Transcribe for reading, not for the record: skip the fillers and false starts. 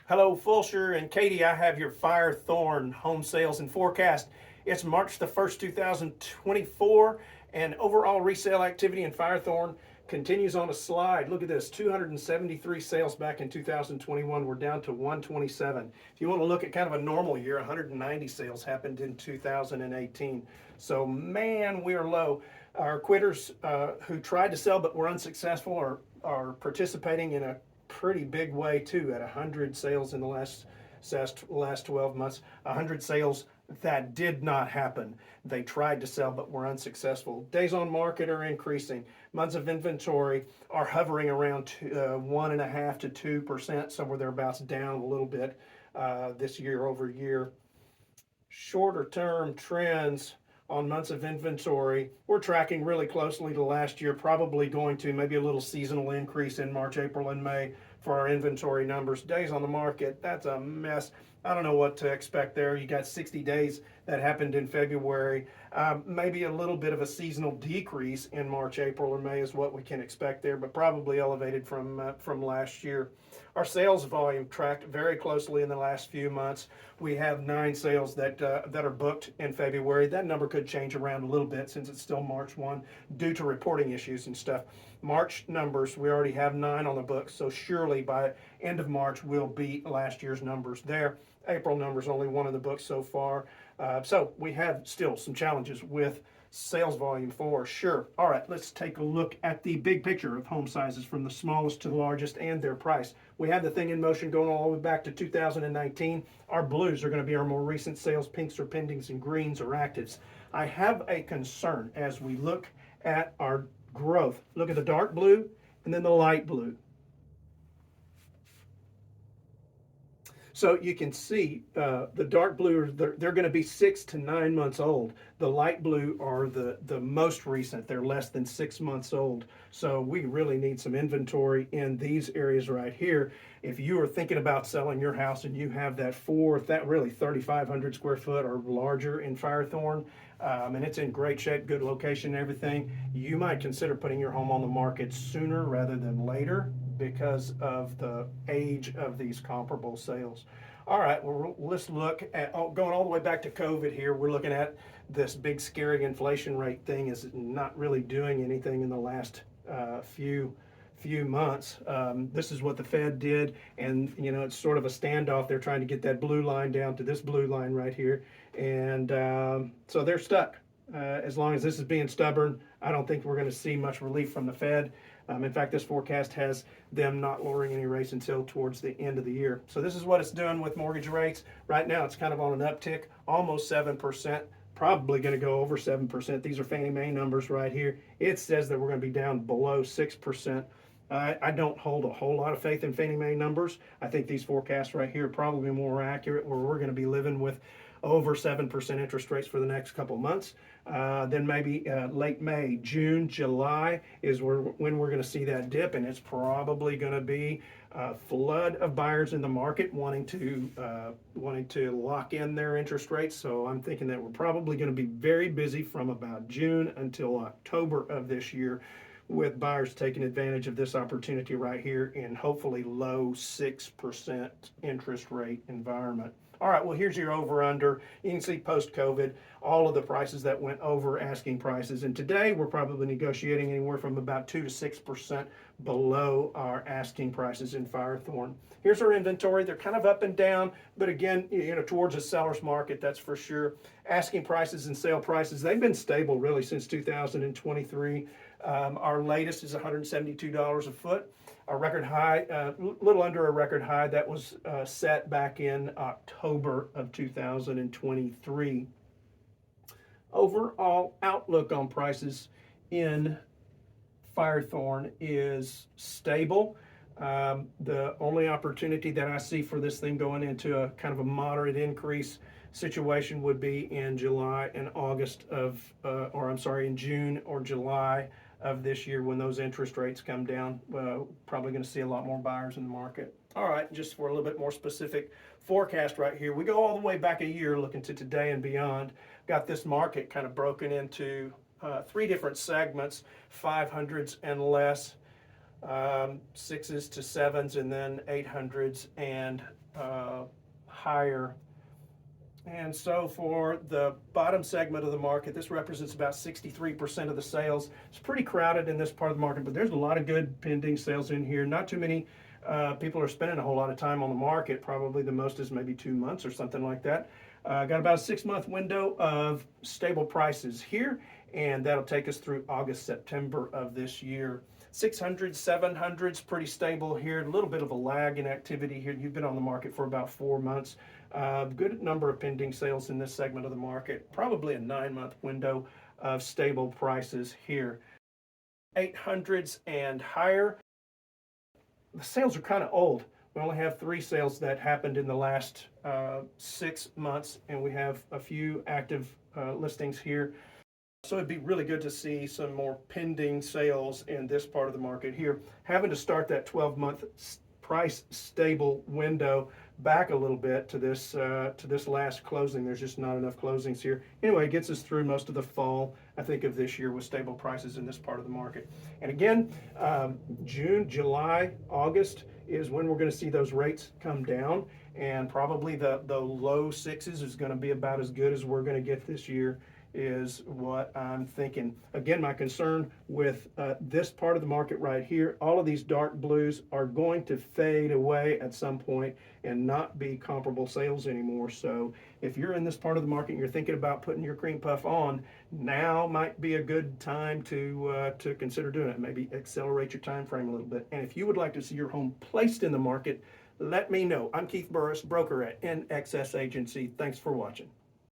Hello, Fulsher and Katie. I have your Firethorne home sales and forecast. It's March the 1st, 2024, and overall resale activity in Firethorne continues on a slide. Look at this, 273 sales back in 2021. We're down to 127. If you want to look at kind of a normal year, 190 sales happened in 2018. So, man, we are low. Our quitters who tried to sell but were unsuccessful are participating in a pretty big way too, at 100 sales in the last 12 months. 100 sales that did not happen. They tried to sell but were unsuccessful. Days on market are increasing. Months of inventory are hovering around 1.5% to 2%, somewhere thereabouts, down a little bit this year over year. Shorter term trends on months of inventory, we're tracking really closely to last year, probably going to maybe a little seasonal increase in March, April, and May for our inventory numbers. Days on the market, that's a mess. I don't know what to expect there. You got 60 days that happened in February. Maybe a little bit of a seasonal decrease in March, April, or May is what we can expect there, but probably elevated from last year. Our sales volume tracked very closely in the last few months. We have 9 sales that are booked in February. That number could change around a little bit since it's still March 1 due to reporting issues and stuff. March numbers, we already have 9 on the books, so surely by end of March we'll beat last year's numbers there. April numbers, only 1 in the books so far. So we have still some challenges with sales volume for sure. All right, let's take a look at the big picture of home sizes from the smallest to the largest and their price. We have the thing in motion going all the way back to 2019. Our blues are going to be our more recent sales. Pinks are pendings and greens are actives. I have a concern as we look at our growth. Look at the dark blue and then the light blue. So you can see the dark blue, they're going to be 6 to 9 months old. The light blue are the most recent. They're less than 6 months old. So we really need some inventory in these areas right here. If you are thinking about selling your house and you have that 3,500 square foot or larger in Firethorne, and it's in great shape, good location and everything, you might consider putting your home on the market sooner rather than later because of the age of these comparable sales. All right, well, let's look at going all the way back to COVID here. We're looking at this big scary inflation rate thing is not really doing anything in the last few months. This is what the Fed did, and it's sort of a standoff. They're trying to get that blue line down to this blue line right here, and so they're stuck. As long as this is being stubborn, I don't think we're going to see much relief from the Fed. In fact, this forecast has them not lowering any rates until towards the end of the year. So this is what it's doing with mortgage rates. Right now, it's kind of on an uptick, almost 7%, probably going to go over 7%. These are Fannie Mae numbers right here. It says that we're going to be down below 6%. I don't hold a whole lot of faith in Fannie Mae numbers. I think these forecasts right here are probably more accurate, where we're going to be living with over 7% interest rates for the next couple months. Then maybe late May, June, July is when we're going to see that dip, and it's probably going to be a flood of buyers in the market wanting to lock in their interest rates. So I'm thinking that we're probably going to be very busy from about June until October of this year, with buyers taking advantage of this opportunity right here in hopefully low 6% interest rate environment. All right, well, here's your over-under. You can see post-COVID, all of the prices that went over asking prices. And today, we're probably negotiating anywhere from about 2 to 6% below our asking prices in Firethorne. Here's our inventory. They're kind of up and down, but again, towards a seller's market, that's for sure. Asking prices and sale prices, they've been stable really since 2023. Our latest is $172 a foot. A record high, a little under a record high that was set back in October of 2023. Overall outlook on prices in Firethorne is stable. The only opportunity that I see for this thing going into a kind of a moderate increase situation would be in July and August in June or July of this year, when those interest rates come down. Probably going to see a lot more buyers in the market. All right, just for a little bit more specific forecast right here, we go all the way back a year, looking to today and beyond. Got this market kind of broken into 3 different segments: 500s and less, 6s to 7s, and then 800s and higher. And so for the bottom segment of the market, this represents about 63% of the sales. It's pretty crowded in this part of the market, but there's a lot of good pending sales in here. Not too many people are spending a whole lot of time on the market. Probably the most is maybe 2 months or something like that. Got about a 6-month window of stable prices here, and that'll take us through August, September of this year. 600s, 700s, pretty stable here. A little bit of a lag in activity here. You've been on the market for about 4 months. Good number of pending sales in this segment of the market. Probably a 9-month window of stable prices here. 800s and higher. The sales are kind of old. We only have 3 sales that happened in the last 6 months, and we have a few active listings here. So it'd be really good to see some more pending sales in this part of the market here. Having to start that 12-month price stable window back a little bit to this last closing. There's just not enough closings here. Anyway, it gets us through most of the fall, I think, of this year with stable prices in this part of the market. And again, June, July, August is when we're going to see those rates come down, and probably the low 6s is going to be about as good as we're going to get this year, is what I'm thinking. Again, my concern with this part of the market right here, all of these dark blues are going to fade away at some point and not be comparable sales anymore. So if you're in this part of the market and you're thinking about putting your cream puff on, now might be a good time to consider doing it. Maybe accelerate your time frame a little bit. And if you would like to see your home placed in the market, let me know. I'm Keith Burris, broker at NXS Agency. Thanks for watching.